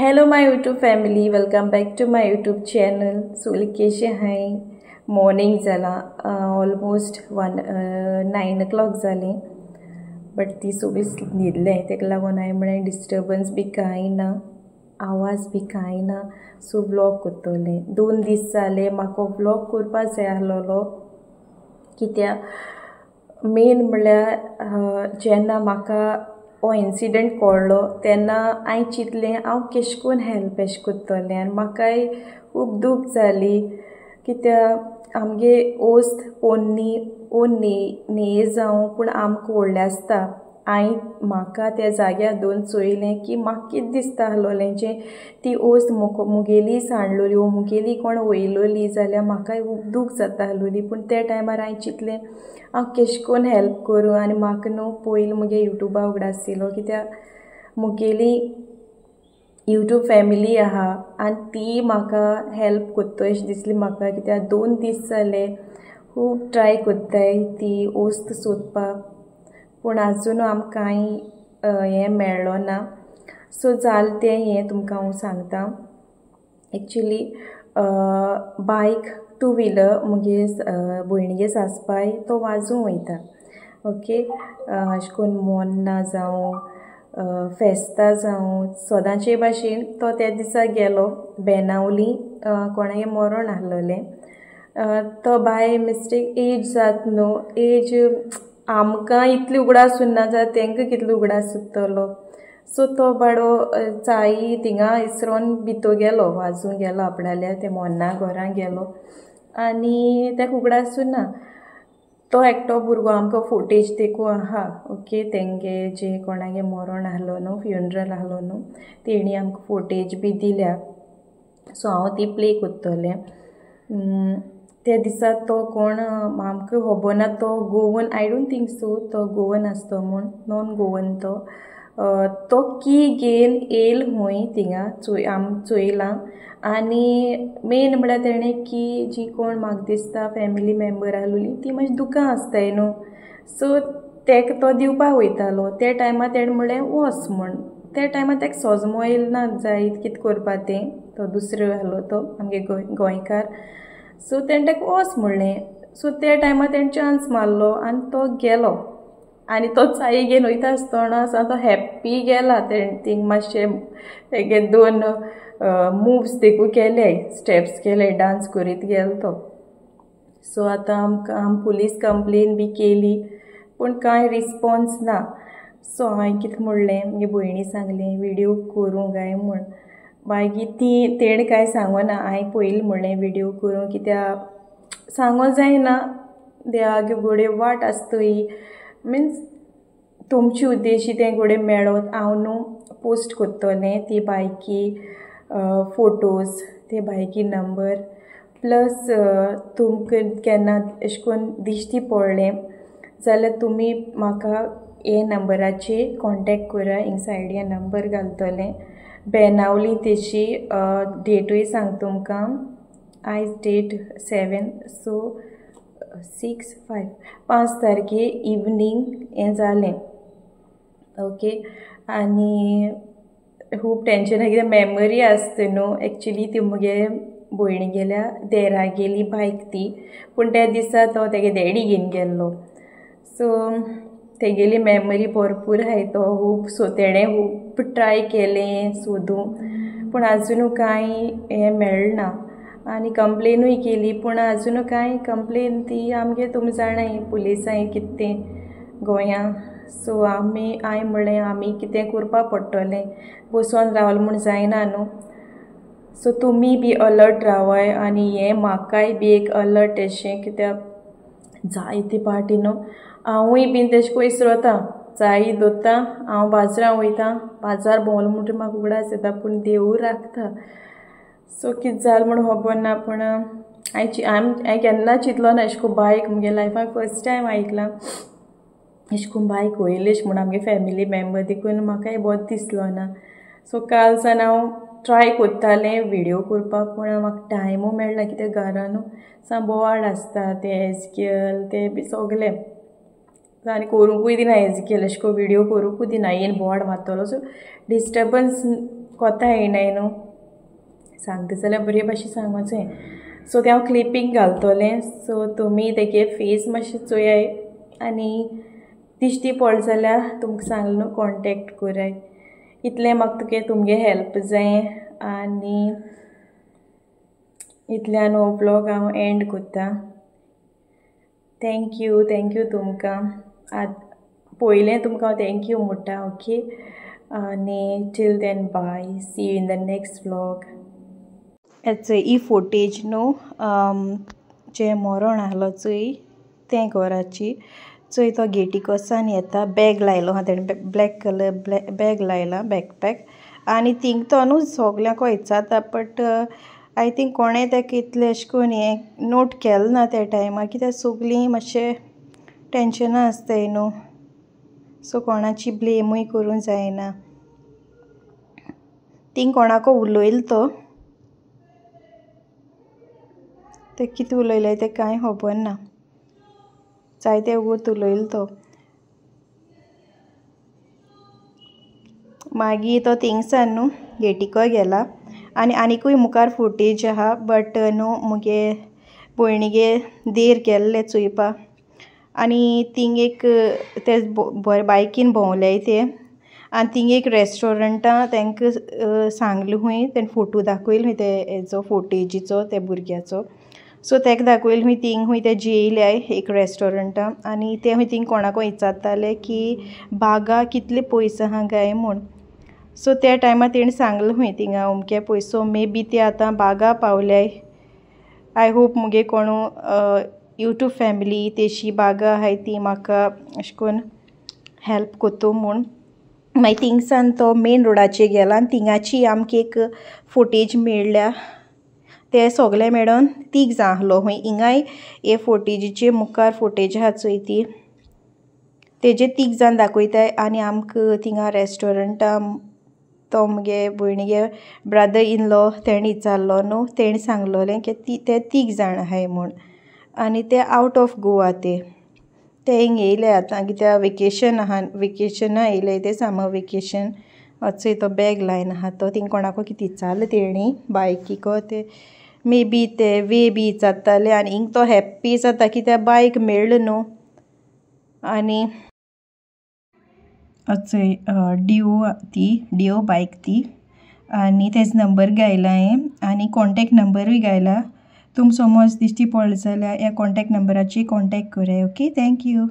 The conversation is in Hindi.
Hello my YouTube family, welcome back to my YouTube channel. So केशे हाय मॉर्निंग जाला ऑलमोस्ट 9 o'clock जाले बट ती सगळी न्हिदले तेका लागून हांवें म्हळें डिस्टर्बन्स बी कांय ना आवाज बी कांय ना सो व्लॉग करतले 2 दीस जाले म्हाका व्लॉग करपाक जाय आसलोलो कित्याक मेन म्हळ्यार जेन्ना म्हाका हो इन्सिडंट कळ्ळो तेन्ना हांवें चिंतलें हांव कशें करून हेल्प एशें करतलें आनी म्हाकाय खूब दूख जाली कित्याक आमगे ओस्त ओन न्ही जावं पूण आमकां व्हडलें आसता हांवें म्हाका त्या जाग्यार दोन चोयलें की म्हाका कितें दिसता आसलोलें जें ती ओस्त मुगेली सांडलोली वो मुगेली कोण वयलोली जाल्यार म्हाकाय खूब दूख जाता आसलोली पूण त्या टायमार हांवें चिंतलें हांव कशें करून हेल्प करूं आनी म्हाका न्हू पयलीं मुगे युट्यूबा उगडासलो कित्याक मुगेली यूट्यूब फॅमिली आहा आनी ती म्हाका हेल्प कोत्ता अशें दिसली म्हाका कित्याक 2 दीस जाले खूब ट्राय कोत्ताय ती ओस्त सोदपाक पूण आजून आमकां कांय हें मेळ्ळो ना सो जालें तें हें तुमकां हांव सांगता एक्चुली बायक 2 व्हिलर मुगे भयणीगे सासपाय तो वाजूंक वयता ओके अशें करून मोन्ना जावं फेस्ता जावं सदांचे भाशेन तो त्या दिसा गेलो बेनावली कोणागे मरण आसलोलें तो बाय मिस्टेक एज जात न्हू एज आमकां इतली उगडास उरना जाल्यार तांकां कितलो उगडास उरतलो सो तो बाडो चाई थिंगा इसरोन भितर गेलो वाजूंक गेलो आपणाल्या ते मोन्ना घरां गेलो आनी तेका उगडास उरना तो एकटो भुरगो आमकां फोटेज देखून आहा ओके तेंगे जे कोणागे मरण आसलो न्हू फ्युनरल आसलो न्हू तेणी आमकां फोटेज बी दिल्या सो हांव ती प्ले करतलें त्या दिसा तो कोण आमकां खबर ना तो Goan I don't think so तो गोवन आसतो म्हूण नॉन गोवन तो की घेवन येयल हूंय थिंगा चोयलां आनी मेन म्हळ्यार तेणें की जी कोण म्हाका दिसता फॅमिली मेंबर आसलोली ती मातशी दुकां आसताय न्हू सो तेका तो दिवपाक वयतालो त्या टायमार तेणें म्हळें वच म्हूण त्या टायमार तेका सोजमो येयल ना जायत कितें करपा तें तो दुसरो आसलो तो आमगे गोंयकार सो तेणें तेका वच म्हणलें सो त्या टायमार तेणें चान्स मारलो आनी तो गेलो आनी तो चाये घेवन वयता आसतना तो हॅप्पी गेला तेणें मातशें तेगे 2 मुव्स देखून केले स्टेप्स केले डांस करीत गेलो तो सो आतां आमकां पुलीस कंप्लेन बी केली पूण कांय रिस्पॉन्स ना सो हांवें कितें म्हणलें म्हगे भयणी सांगलें विडियो करूं काय म्हूण मागीर तेणें कांय सांगोना हांवें पयलीं म्हणलें विडियो करूं कित्याक सांगो जायना दे आगे घोडे वाट आसतई मिन्स तुमचे उद्देशी तें घोडे मेळत हांव न्हू पोस्ट करतलें ती बायकी फोटोज ते बायकी नंबर प्लस तुमकां केन्ना अशें करून दिश्टी पडलें जाल्यार तुमी म्हाका हे नंबराचेर कॉन्टेक्ट करा हिंग सायडीन नंबर घालतलें बेनावली तेची डेटूय सांग तुमकां आयज डेट 7 सो 5 तारखे इवनींग हें जालें ओके आनी खूब टेंशन कित्याक मेमरी आसता न्हू एक्चुली ती मुगे भयणी गेल्या देरा गेली बायक ती पूण त्या दिसा तो तेगे डॅडी घेवन गेल्लो सो तेगेली मेमरी भरपूर आहाय तो खूब सो तेणें खूब ट्राय केलें सोदूं पूण आजुनू कांय हें मेळना आनी कंप्लेनूय केली पूण आजुनू कांय कंप्लेन ती आमगे तुमी जाणाय पुलिसांय कितें तें गोंयां सो हांवें म्हणलें आमी कितें करपा पडटलें बसोन रावलें म्हूण जायना न्हू सो तुमी बी अलर्ट रावाय आनी हें म्हाकाय बी एक अलर्ट अशें कित्याक जायते पाटी न्हू हांवूय बीन तेशें को इसरोता जायी दोत्ता हांव बाजारां वयतां बाजार भोंवलो म्हणटरी म्हाका उगडास येता पूण देवूय राखता सो कितें जालें म्हूण खबर ना पूण हांवें केन्ना चिंतलो ना अशें करून बायक म्हगे लायफान फर्स्ट टायम आयकलां अशें करून बायक वयलेश म्हूण आमगे फॅमिली मेंबर देखून म्हाकाय बोत दिसलो ना सो काल सावन हांव ट्राय कोत्तालें विडियो करपाक पूण म्हाका टायमूय मेळना कित्याक घरानू साम बोवाड आसता ते एजकेल ते बी सगलें आनी करूंकूय दिना एजकेल अशें करून विडियो करूंकूय दिना येन बोवाड मारतलो सो डिस्टर्बन्स कोता येयनाय न्हू सांगता जाल्यार बरे भाशेन सांगोचें सो तें हांव क्लिपींग घालतलें सो तुमी तेगे फेस मातशें चोयाय आनी दिश्टी पड जाल्यार तुमकां सांगलें न्हू कॉन्टेक्ट कोराय इतलें म्हाका तुगे तुमगे हेल्प जाय आनी इतल्यान हो ब्लॉग हांव एंड कोत्ता थँक्यू तुमकां पयलें तुमकां हांव थँक्यू म्हणटा ओके आनी till then bye see you in the next vlog ही फोटेज न्हू जें मरण आहलो चोय तें घराची चोय तो गेटी कोसान येता बॅग लायलो हा तेणें ब्लॅक कलर बॅग लायला बॅकपॅक आनी थिंग तो न्हू सोगल्यांक इचाता बट आय थिंक कोणें तेका इतलें अशें करून हें नोट केलें ना त्या टायमार कित्याक सगलीं मातशें टेंशना आसताय न्हू सो कोणाची ब्लेमूय करूं जायना थिंग कोणाको उलोयलो तो ते कितें उलयलें तें कांय खबर ना जायते वगत उलयलो तो मागीर तो थिंगसान न्हू गेटीको गेला आनी आनिकूय मुखार फुटेज आहा बट न्हू मुगे भयणीगे देर गेल्ले चोयपा आनी थिंग एक ते बायकीन भोंवल्याय ते आनी थिंग एक रेस्टोरंटा तांकां सांगलें खूंय तेणें फोटो दाखयलो खूंय ते हेजो फोटेजीचो ते भुरग्याचो सो तेका दाखयलें खूंय थिंग खूंय ते जेयल्याय एक रेस्टोरंटा आनी ते खूंय थिंग कोणाको विचारताले की बागा कितले पयस आहा गाय म्हूण सो त्या टायमार तेणें सांगलें खूंय थिंगा अमके पयसो मे बी ते आतां बागा पावल्याय आय होप मुगे कोणू यूट्यूब फॅमिली तेशी बागा आहाय ती म्हाका अशें करून हेल्प कोत्तो म्हूण मागीर थिंगसान तो मेन रोडाचेर गेला आनी थिंगाची आमकां एक फोटेज मेळ्ळ्या ते सोगले मेळोन 3 जाण आहलो खूंय हिंगाय हे फोटेजीचे मुखार फोटेज आहा चोय ती तेजे 3 जाण दाखयताय आनी आमकां थिंगा रेस्टोरंटा तो मुगे भयणीगे ब्रदर इन लॉ तेणें विचारलो न्हू तेणें सांगलोलें की ते 3 जाण आहाय म्हूण आनी ते आवट ऑफ गोवा ते हिंग येयले आतां कित्याक वेकेशना येयले ते समर वेकेशन चोय तो बॅग लायन आहा तो थिंग कोणाको कितें विचारलें तेणी बायकीको ते मे बी ते वे बी विचारताले आनी हिंग तो हॅप्पी जाता कित्याक बायक मेळ्ळो न्हू आनी चोय डिओ बायक ती आनी तेजो नंबर घायला हांवें आनी कॉन्टेक्ट नंबरूय घायला तुमकां समज दिश्टी पडलें जाल्यार ह्या कॉन्टेक्ट नंबराचेर कॉन्टेक्ट कराय ओके थँक्यू